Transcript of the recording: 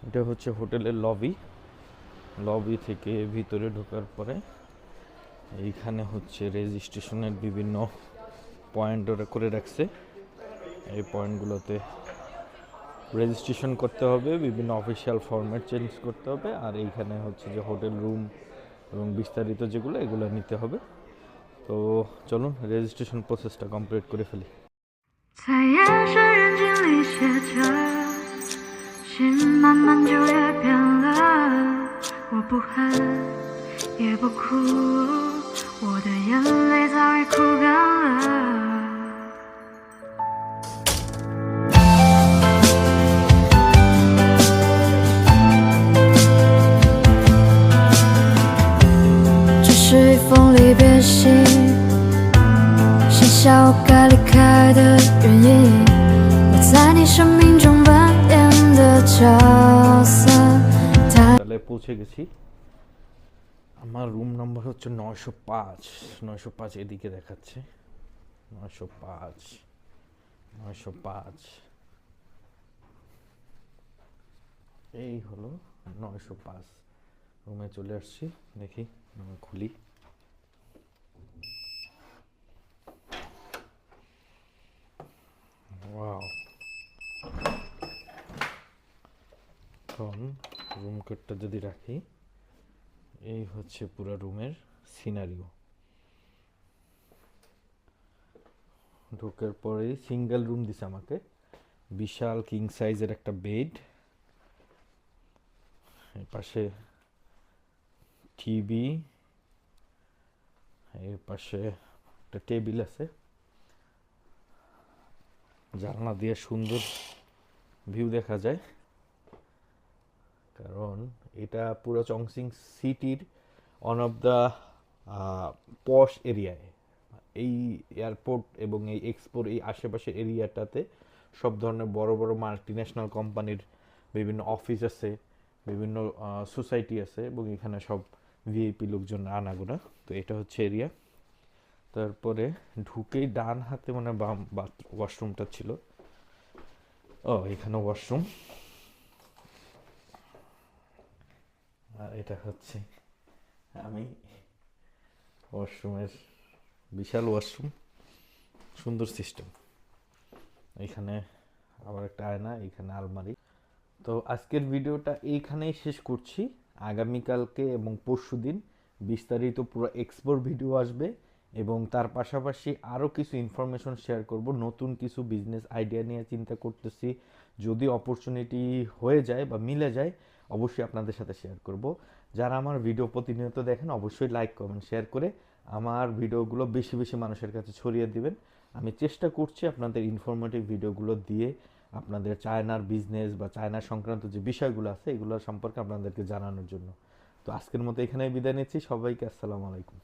এটা হচ্ছে হোটেলের লবি। লবি থেকে ভিতরে ঢোকার পরে এইখানে হচ্ছে রেজিস্ট্রেশনের বিভিন্ন পয়েন্ট ওরা করে রাখছে। এই পয়েন্টগুলোতে রেজিস্ট্রেশন করতে হবে, বিভিন্ন অফিসিয়াল ফরম্যাট চেঞ্জ করতে হবে, আর এইখানে হচ্ছে যে হোটেল রুম এবং বিস্তারিত যেগুলো এগুলো নিতে হবে। তো চলুন রেজিস্ট্রেশন প্রসেসটা কমপ্লিট করে ফেলি। 在夜深人静里写着，心慢慢就越变了。我不恨，也不哭，我的眼泪早已哭干了。这是一封离别信，写下我该离开的原因。我在你生命中扮演的角色。তাহলে পৌঁছে গেছি। আমার রুম নাম্বার হচ্ছে 905। 905 এদিকে দেখাচ্ছে। 905 905 এই হলো 905। রুমে চলে আসছি, দেখি খুলি। ওয়াও, এখন রুম কোডটা যদি রাখি, এই হচ্ছে পুরো রুমের সিনারিও। ঢোকার পরেই সিঙ্গেল রুম দিছে আমাকে, বিশাল কিং সাইজের একটা বেড, এর পাশে টিভি, এর পাশে একটা টেবিল আছে, জানলা দিয়ে সুন্দর ভিউ দেখা যায়, কারণ এটা পুরো চংসিং সিটির ওয়ান অফ দ্য পশ এরিয়ায়। এই এয়ারপোর্ট এবং এই এক্সপোর এই আশেপাশের এরিয়াটাতে সব ধরনের বড় বড় মাল্টিন্যাশনাল কোম্পানির বিভিন্ন অফিস আছে, বিভিন্ন সোসাইটি আছে, এবং এখানে সব ভিআইপি লোকজন আনাগোনা। তো এটা হচ্ছে এরিয়া। তারপরে ঢুকেই ডান হাতে মানে বাম ওয়াশরুমটা ছিল। ও, এখানে ওয়াশরুম। আর এটা হচ্ছে আমি ওয়াশরুমের, বিশাল ওয়াশরুম, সুন্দর সিস্টেম। এখানে আবার একটা আয়না, এখানে আলমারি। তো আজকের ভিডিওটা এইখানেই শেষ করছি। আগামীকালকে এবং পরশুদিন বিস্তারিত পুরো এক্সপোর ভিডিও আসবে, এবং তার পাশাপাশি আরও কিছু ইনফরমেশন শেয়ার করব। নতুন কিছু বিজনেস আইডিয়া নিয়ে চিন্তা করতেছি, যদি অপরচুনিটি হয়ে যায় বা মিলে যায় অবশ্যই আপনাদের সাথে শেয়ার করব। যারা আমার ভিডিও প্রতিনিয়ত দেখেন অবশ্যই লাইক কমেন্ট শেয়ার করে আমার ভিডিওগুলো বেশি বেশি মানুষের কাছে ছড়িয়ে দিবেন। আমি চেষ্টা করছি আপনাদের ইনফরমেটিভ ভিডিওগুলো দিয়ে আপনাদের চায়নার বিজনেস বা চায়না সংক্রান্ত যে বিষয়গুলো আছে এগুলো সম্পর্কে আপনাদেরকে জানানোর জন্য। তো আজকের মতো এখানেই বিদায় নিচ্ছি। সবাইকে আসসালামু আলাইকুম।